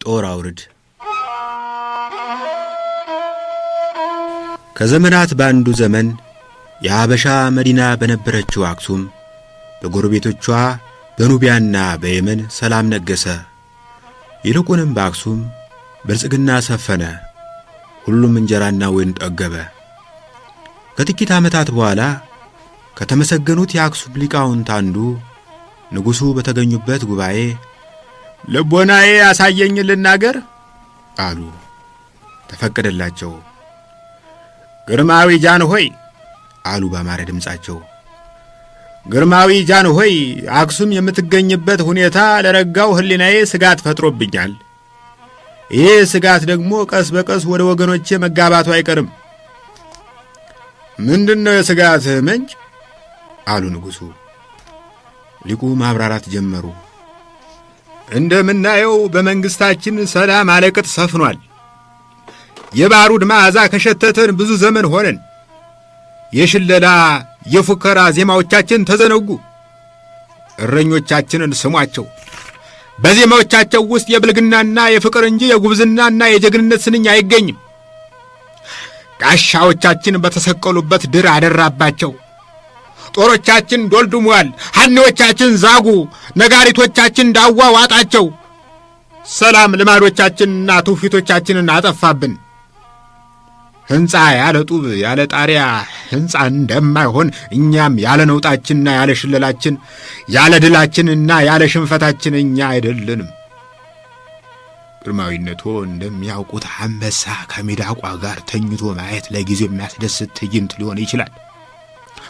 ጦር አውርድ። ከዘመናት ባንዱ ዘመን የሀበሻ መዲና በነበረችው አክሱም በጎረቤቶቿ በኑቢያና በየመን ሰላም ነገሰ። ይልቁንም በአክሱም ብልጽግና ሰፈነ። ሁሉም እንጀራና ወይን ጠገበ። ከጥቂት ዓመታት በኋላ ከተመሰገኑት የአክሱም ሊቃውንት አንዱ ንጉሡ በተገኙበት ጉባኤ ልቦናዬ ያሳየኝ ልናገር አሉ። ተፈቀደላቸው። ግርማዊ ጃንሆይ አሉ ባማረ ድምጻቸው። ግርማዊ ጃንሆይ አክሱም የምትገኝበት ሁኔታ ለረጋው ህሊናዬ ስጋት ፈጥሮብኛል። ይህ ስጋት ደግሞ ቀስ በቀስ ወደ ወገኖቼ መጋባቱ አይቀርም። ምንድነው የስጋት ምንጭ? አሉ ንጉሡ። ሊቁ ማብራራት ጀመሩ። እንደምናየው በመንግስታችን ሰላም አለቅጥ ሰፍኗል። የባሩድ መዓዛ ከሸተተን ብዙ ዘመን ሆነን። የሽለላ የፉከራ ዜማዎቻችን ተዘነጉ። እረኞቻችንን ስሟቸው። በዜማዎቻቸው ውስጥ የብልግናና የፍቅር እንጂ የጉብዝናና የጀግንነት ስንኝ አይገኝም። ጋሻዎቻችን በተሰቀሉበት ድር አደራባቸው። ጦሮቻችን ዶልድሟል። ሐኔዎቻችን ዛጉ። ነጋሪቶቻችን ዳዋ ዋጣቸው። ሰላም ልማዶቻችንና ትውፊቶቻችንን አጠፋብን። ሕንፃ ያለ ጡብ ያለ ጣሪያ ሕንፃ እንደማይሆን እኛም ያለ ነውጣችንና ያለ ሽለላችን ያለ ድላችንና ያለ ሽንፈታችን እኛ አይደለንም። ግርማዊነቶ እንደሚያውቁት አንበሳ ከሚዳቋ ጋር ተኝቶ ማየት ለጊዜው የሚያስደስት ትዕይንት ሊሆን ይችላል።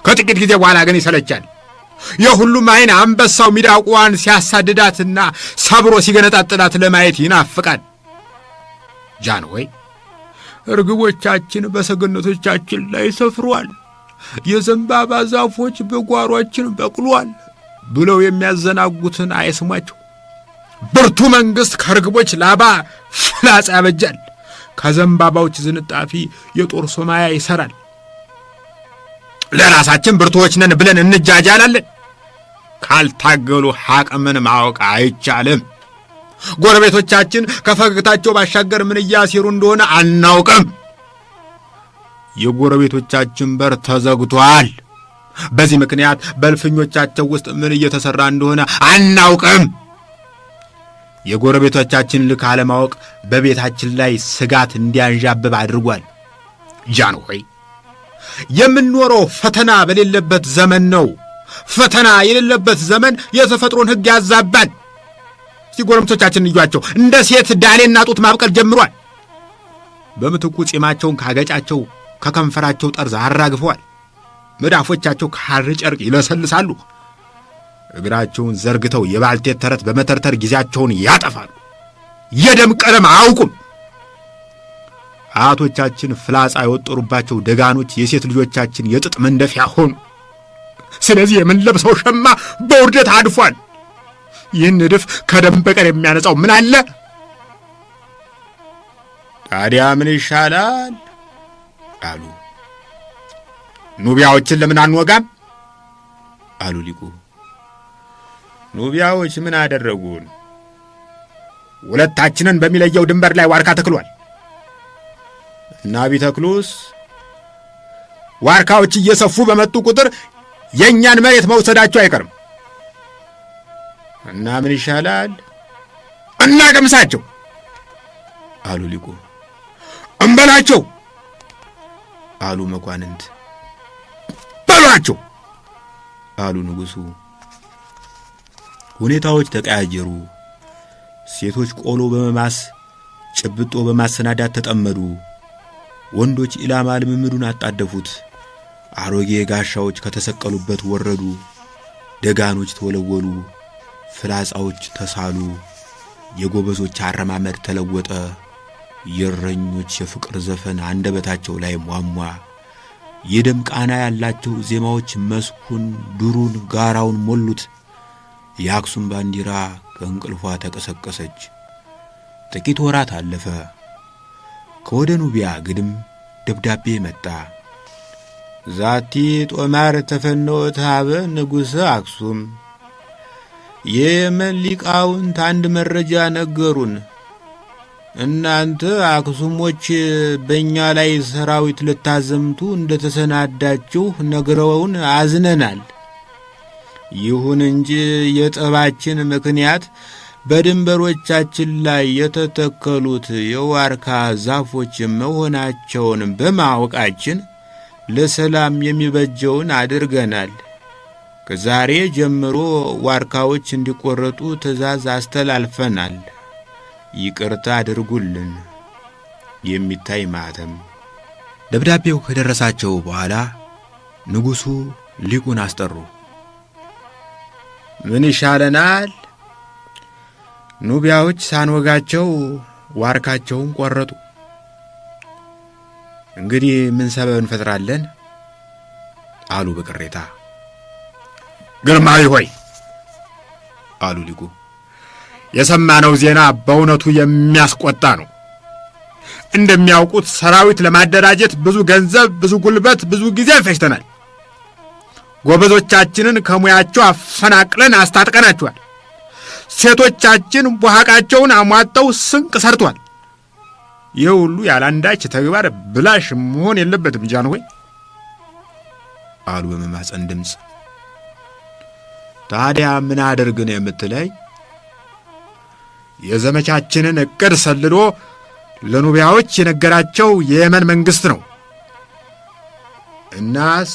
ከጥቂት ጊዜ በኋላ ግን ይሰለቻል። የሁሉም አይን አንበሳው ሚዳቋን ሲያሳድዳትና ሰብሮ ሲገነጣጥላት ለማየት ይናፍቃል። ጃንሆይ እርግቦቻችን በሰገነቶቻችን ላይ ሰፍሯል፣ የዘንባባ ዛፎች በጓሮአችን በቅሏል ብለው የሚያዘናጉትን አይስሟቸው። ብርቱ መንግስት ከርግቦች ላባ ፍላጻ ያበጃል፣ ከዘንባባዎች ዝንጣፊ የጦር ሶማያ ይሰራል። ለራሳችን ብርቱዎች ነን ብለን እንጃጃላለን። ካልታገሉ ሐቅምን ማወቅ አይቻልም። ጎረቤቶቻችን ከፈገግታቸው ባሻገር ምን እያሲሩ እንደሆነ አናውቅም። የጎረቤቶቻችን በር ተዘግቷል። በዚህ ምክንያት በልፍኞቻቸው ውስጥ ምን እየተሰራ እንደሆነ አናውቅም። የጎረቤቶቻችን ልክ አለማወቅ በቤታችን ላይ ስጋት እንዲያንዣብብ አድርጓል። ጃንሆይ የምንኖረው ፈተና በሌለበት ዘመን ነው። ፈተና የሌለበት ዘመን የተፈጥሮን ሕግ ያዛባል። ጎረቤቶቻችን እዩዋቸው፣ እንደ ሴት ዳሌና ጡት ማብቀል ጀምሯል። በምትኩ ጺማቸውን ካገጫቸው ከከንፈራቸው ጠርዝ አራግፈዋል። መዳፎቻቸው ካር ጨርቅ ይለሰልሳሉ። እግራቸውን ዘርግተው የባልቴት ተረት በመተርተር ጊዜያቸውን ያጠፋሉ። የደም ቀለም አያውቁም። አያቶቻችን ፍላጻ የወጠሩባቸው ደጋኖች የሴት ልጆቻችን የጥጥ መንደፊያ ሆኑ። ስለዚህ የምንለብሰው ሸማ በውርደት አድፏል። ይህን ንድፍ ከደም በቀር የሚያነጻው ምን አለ? ታዲያ ምን ይሻላል አሉ። ኑቢያዎችን ለምን አንወጋም አሉ ሊቁ። ኑቢያዎች ምን አደረጉን? ሁለታችንን በሚለየው ድንበር ላይ ዋርካ ተክሏል እና ቢተክሉስ ዋርካዎች እየሰፉ በመጡ ቁጥር የኛን መሬት መውሰዳቸው አይቀርም። እና ምን ይሻላል? እናቀምሳቸው አሉ ሊቁ። እንበላቸው አሉ መኳንንት። በሏቸው አሉ ንጉሡ። ሁኔታዎች ተቀያየሩ። ሴቶች ቆሎ በመማስ ጭብጦ በማሰናዳት ተጠመዱ። ወንዶች ኢላማ ልምምዱን አጣደፉት። አሮጌ ጋሻዎች ከተሰቀሉበት ወረዱ። ደጋኖች ተወለወሉ። ፍላጻዎች ተሳሉ። የጎበዞች አረማመድ ተለወጠ። የእረኞች የፍቅር ዘፈን አንደበታቸው ላይ ሟሟ። የደም ቃና ያላቸው ዜማዎች መስኩን፣ ዱሩን፣ ጋራውን ሞሉት። የአክሱም ባንዲራ ከእንቅልፏ ተቀሰቀሰች። ጥቂት ወራት አለፈ። ከወደ ኑቢያ ግድም ደብዳቤ መጣ። ዛቲ ጦማር ተፈኖት ሀበ ንጉሠ አክሱም። የየመን ሊቃውንት አንድ መረጃ ነገሩን። እናንተ አክሱሞች በእኛ ላይ ሰራዊት ልታዘምቱ እንደተሰናዳችሁ ነግረውን አዝነናል። ይሁን እንጂ የጠባችን ምክንያት በድንበሮቻችን ላይ የተተከሉት የዋርካ ዛፎች መሆናቸውን በማወቃችን ለሰላም የሚበጀውን አድርገናል። ከዛሬ ጀምሮ ዋርካዎች እንዲቆረጡ ትእዛዝ አስተላልፈናል። ይቅርታ አድርጉልን። የሚታይ ማተም። ደብዳቤው ከደረሳቸው በኋላ ንጉሡ ሊቁን አስጠሩ። ምን ይሻለናል? ኑቢያዎች ሳንወጋቸው ዋርካቸውን ቆረጡ። እንግዲህ ምን ሰበብ እንፈጥራለን? አሉ በቅሬታ። ግርማዊ ሆይ አሉ ሊቁ፣ የሰማነው ዜና በእውነቱ የሚያስቆጣ ነው። እንደሚያውቁት ሰራዊት ለማደራጀት ብዙ ገንዘብ፣ ብዙ ጉልበት፣ ብዙ ጊዜ ፈጅተናል። ጎበዞቻችንን ከሙያቸው አፈናቅለን አስታጥቀናቸዋል። ሴቶቻችን ቡሃቃቸውን አሟጠው ስንቅ ሰርቷል። ይህ ሁሉ ያላንዳች ተግባር ብላሽ መሆን የለበትም ጃንሆይ አሉ በመማፀን ድምፅ። ታዲያ ምን አድርግ ነው የምትለኝ? የዘመቻችንን እቅድ ሰልሎ ለኑቢያዎች የነገራቸው የየመን መንግስት ነው። እናስ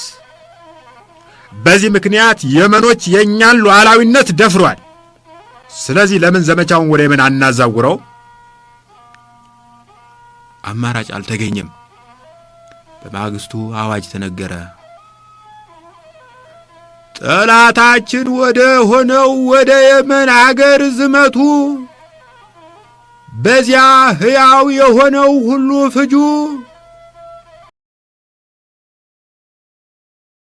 በዚህ ምክንያት የመኖች የኛን ሉዓላዊነት ደፍሯል። ስለዚህ ለምን ዘመቻውን ወደ የመን አናዛውረው? አማራጭ አልተገኘም። በማግስቱ አዋጅ ተነገረ። ጠላታችን ወደ ሆነው ወደ የመን አገር ዝመቱ፣ በዚያ ሕያው የሆነው ሁሉ ፍጁ